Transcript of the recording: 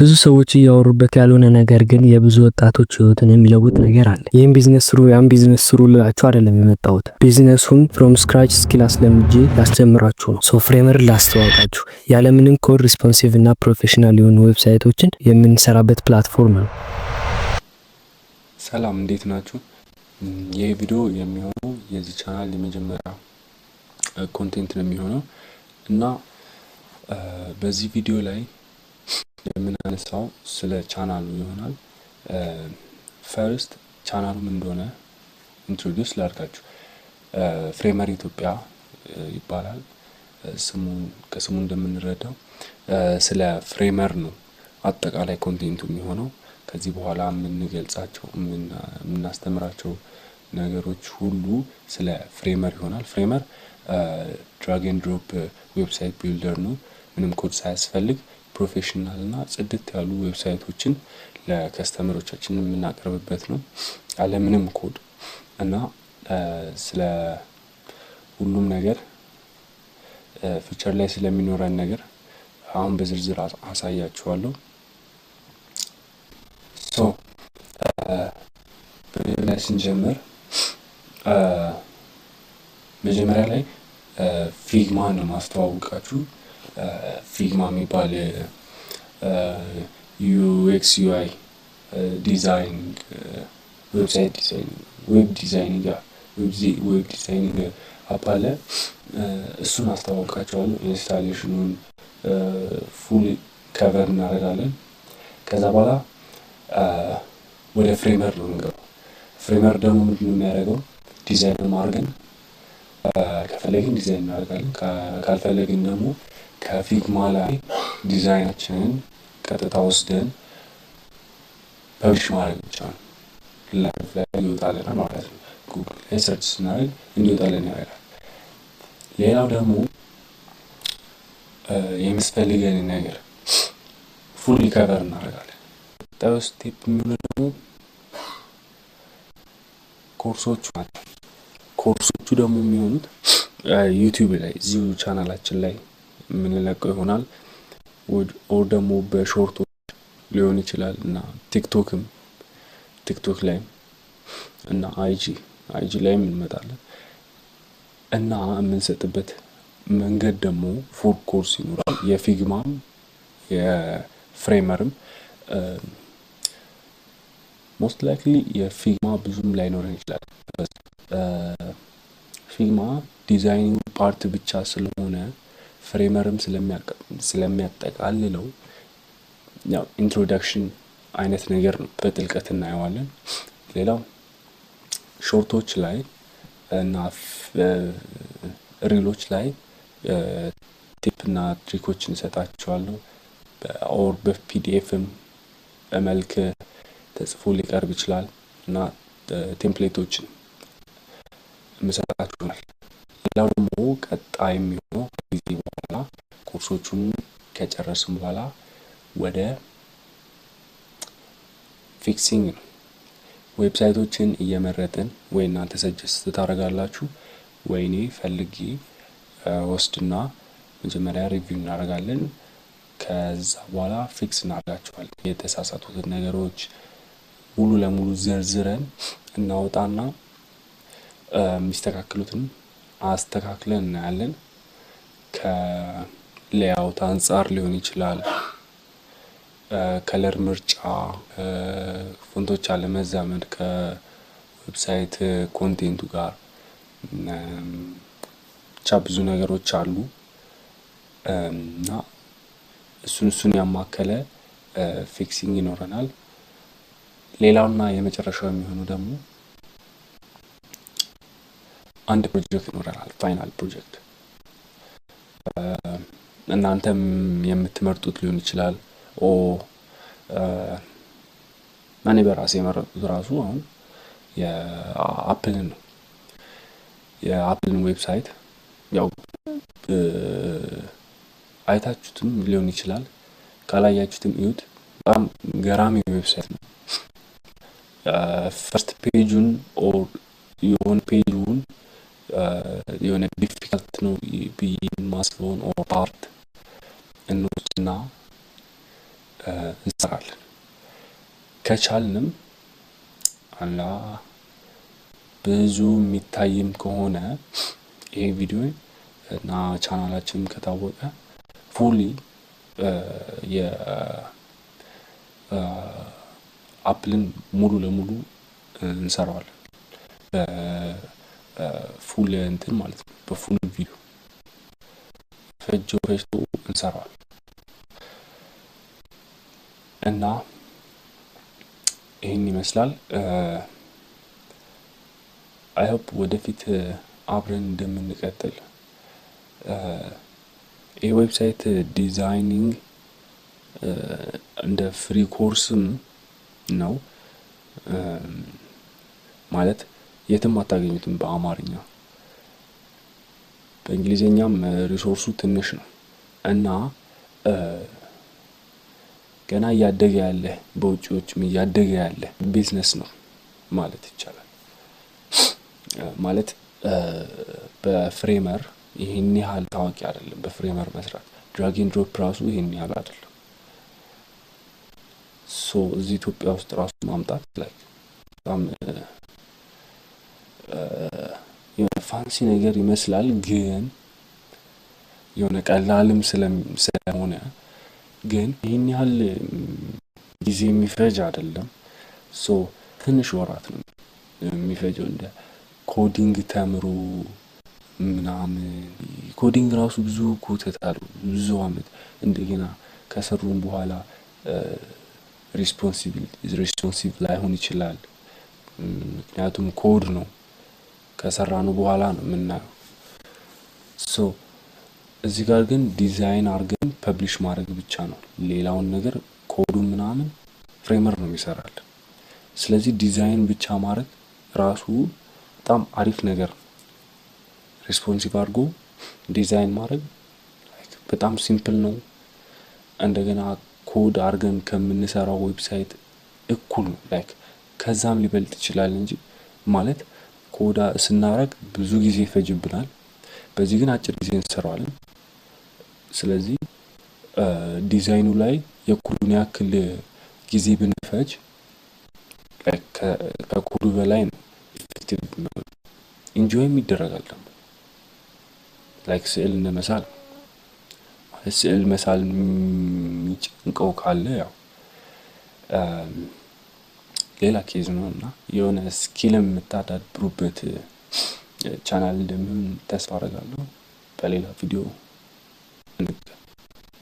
ብዙ ሰዎች እያወሩበት ያልሆነ ነገር ግን የብዙ ወጣቶች ህይወትን የሚለውጥ ነገር አለ። ይህም ቢዝነስ ስሩ ያን ቢዝነስ ስሩ ልላችሁ አይደለም የመጣሁት። ቢዝነሱን ፍሮም ስክራች ስኪል አስለምጄ ላስጀምራችሁ ነው። ሶፍትዌርን ላስተዋወቃችሁ። ያለምንም ኮድ ሪስፖንሲቭ እና ፕሮፌሽናል የሆኑ ዌብሳይቶችን የምንሰራበት ፕላትፎርም ነው። ሰላም እንዴት ናችሁ? ይህ ቪዲዮ የሚሆነው የዚህ ቻናል የመጀመሪያ ኮንቴንት ነው የሚሆነው እና በዚህ ቪዲዮ ላይ የምናነሳው ስለ ቻናሉ ይሆናል። ፈርስት ቻናሉ ምን እንደሆነ ኢንትሮዲዩስ ላድርጋችሁ። ፍሬመር ኢትዮጵያ ይባላል። ከስሙ እንደምንረዳው ስለ ፍሬመር ነው አጠቃላይ ኮንቴንቱ የሚሆነው። ከዚህ በኋላ የምንገልጻቸው የምናስተምራቸው ነገሮች ሁሉ ስለ ፍሬመር ይሆናል። ፍሬመር ድራግ ኤንድ ድሮፕ ዌብሳይት ቢልደር ነው። ምንም ኮድ ሳያስፈልግ ፕሮፌሽናል እና ጽድት ያሉ ዌብሳይቶችን ለከስተመሮቻችን የምናቀርብበት ነው ያለምንም ኮድ እና ስለ ሁሉም ነገር ፊቸር ላይ ስለሚኖረን ነገር አሁን በዝርዝር አሳያችኋለሁ። በላይ ስንጀምር መጀመሪያ ላይ ፊግማ ነው ማስተዋወቃችሁ። ፊግማ የሚባል ዩኤክስ ዩአይ ዲዛይን ዌብሳይት ዲዛይን ዌብ ዲዛይኒንግ አፕ አለ። እሱን አስተዋውቃቸዋለሁ። ኢንስታሌሽኑን ፉል ከቨር እናደርጋለን። ከዛ በኋላ ወደ ፍሬመር ነው የምንገባው። ፍሬመር ደግሞ ምንድን ነው የሚያደርገው? ዲዛይን ማድረግን ከፈለግን ዲዛይን እናደርጋለን። ካልፈለግን ደግሞ ከፊግማ ላይ ዲዛይናችንን ቀጥታ ወስደን ፐብሊሽ ማድረግ ይቻላል። ላይቭ ላይ ይወጣልናል ማለት ነው። ጉግል ላይ ሰርች ስናደርግ እንዲወጣልን ያደርጋል። ሌላው ደግሞ የሚያስፈልገንን ነገር ፉሊ ከቨር እናደርጋለን። ቀጣዩ ስቴፕ የሚሆነው ደግሞ ኮርሶቹ ናቸው። ኮርሶቹ ደግሞ የሚሆኑት ዩቲዩብ ላይ እዚሁ ቻናላችን ላይ የምንለቀው ይሆናል። ኦር ደግሞ በሾርቶች ሊሆን ይችላል እና ቲክቶክ ላይ እና አይጂ ላይም እንመጣለን እና የምንሰጥበት መንገድ ደግሞ ፉል ኮርስ ይኖራል። የፊግማም የፍሬመርም ሞስት ላይክሊ የፊግማ ብዙም ላይኖረን ይችላል። ፊግማ ዲዛይኒንግ ፓርት ብቻ ስለሆነ ፍሬመርም ስለሚያጠቃልለው ያው ኢንትሮዳክሽን አይነት ነገር ነው። በጥልቀት እናየዋለን። ሌላው ሾርቶች ላይ እና ሪሎች ላይ ቲፕ እና ትሪኮች እንሰጣቸዋለሁ። ኦር በፒዲኤፍም በመልክ ተጽፎ ሊቀርብ ይችላል እና ቴምፕሌቶችን እንሰጣችኋል። ሌላው ደግሞ ቀጣይ የሚሆነው ጊዜ በኋላ ኮርሶቹን ከጨረስን በኋላ ወደ ፊክሲንግ ነው። ዌብሳይቶችን እየመረጥን ወይ እናንተ ሰጀስት ታደርጋላችሁ ወይ እኔ ፈልጌ ወስድና መጀመሪያ ሪቪው እናደርጋለን። ከዛ በኋላ ፊክስ እናደርጋቸዋለን። የተሳሳቱትን ነገሮች ሙሉ ለሙሉ ዘርዝረን እናወጣና የሚስተካከሉትን አስተካክለን እናያለን። ከሌያውት አንጻር ሊሆን ይችላል፣ ከለር ምርጫ፣ ፎንቶች አለመዛመድ ከዌብሳይት ኮንቴንቱ ጋር ብቻ ብዙ ነገሮች አሉ እና እሱን ያማከለ ፊክሲንግ ይኖረናል። ሌላውና የመጨረሻው የሚሆነው ደግሞ አንድ ፕሮጀክት ይኖረናል። ፋይናል ፕሮጀክት እናንተም የምትመርጡት ሊሆን ይችላል። እኔ በራሴ የመረጥኩት ራሱ አሁን የአፕልን ነው። የአፕልን ዌብሳይት ያው አይታችሁትም ሊሆን ይችላል፣ ካላያችሁትም እዩት። በጣም ገራሚ ዌብሳይት ነው። ፈርስት ፔጁን ኦር የሆነ ፔጁን የሆነ ዲፊካልት ነው ብዬ የማስበውን ኦር ፓርት እንወስድና እንሰራለን። ከቻልንም አላ ብዙ የሚታይም ከሆነ ይሄ ቪዲዮ እና ቻናላችንም ከታወቀ ፉሊ የአፕልን ሙሉ ለሙሉ እንሰራዋለን። በፉል እንትን ማለት ነው። በፉል ቪዲዮ ፈጅቶ እንሰራዋለን እና ይህን ይመስላል። አይ ሆፕ ወደፊት አብረን እንደምንቀጥል። ይህ ዌብሳይት ዲዛይኒንግ እንደ ፍሪ ኮርስም ነው ማለት የትም አታገኙትም በአማርኛ። በእንግሊዘኛም ሪሶርሱ ትንሽ ነው እና ገና እያደገ ያለ በውጪዎችም እያደገ ያለ ቢዝነስ ነው ማለት ይቻላል። ማለት በፍሬመር ይሄን ያህል ታዋቂ አይደለም። በፍሬመር መስራት ድራግ ኤንድ ድሮፕ ራሱ ይሄን ያህል አይደለም። ሶ እዚህ ኢትዮጵያ ውስጥ ራሱ ማምጣት ላይ በጣም የሆነ ፋንሲ ነገር ይመስላል፣ ግን የሆነ ቀላልም ስለሆነ ግን ይሄን ያህል ጊዜ የሚፈጅ አይደለም። ሶ ትንሽ ወራት ነው የሚፈጀው። እንደ ኮዲንግ ተምሮ ምናምን ኮዲንግ ራሱ ብዙ ኮተት አለው። ብዙ አመት እንደገና ከሰሩም በኋላ ሪስፖንሲቭ ላይሆን ይችላል። ምክንያቱም ኮድ ነው፣ ከሰራነው በኋላ ነው የምናየው። ሶ እዚህ ጋር ግን ዲዛይን አድርገን ፐብሊሽ ማድረግ ብቻ ነው። ሌላውን ነገር ኮዱን ምናምን ፍሬመር ነው የሚሰራልን። ስለዚህ ዲዛይን ብቻ ማድረግ ራሱ በጣም አሪፍ ነገር ነው። ሪስፖንሲቭ አድርጎ ዲዛይን ማድረግ በጣም ሲምፕል ነው። እንደገና ኮድ አድርገን ከምንሰራው ዌብሳይት እኩል ነው። ላይክ ከዛም ሊበልጥ ይችላል እንጂ ማለት ኮዳ ስናረግ ብዙ ጊዜ ይፈጅብናል። በዚህ ግን አጭር ጊዜ እንሰራዋለን። ስለዚህ ዲዛይኑ ላይ የኮዱን ያክል ጊዜ ብንፈጅ ከኮዱ በላይ ነው ኢፌክቲቭ ነው። ኢንጆይም ይደረጋል ደግሞ ላይክ ስዕል እንደመሳል ማለት ስዕል መሳል የሚጨንቀው ካለ ያው ሌላ ኬዝ ነው እና የሆነ ስኪልም የምታዳብሩበት ቻናል እንደሚሆን ተስፋ አደርጋለሁ። በሌላ ቪዲዮ እንገናኝ።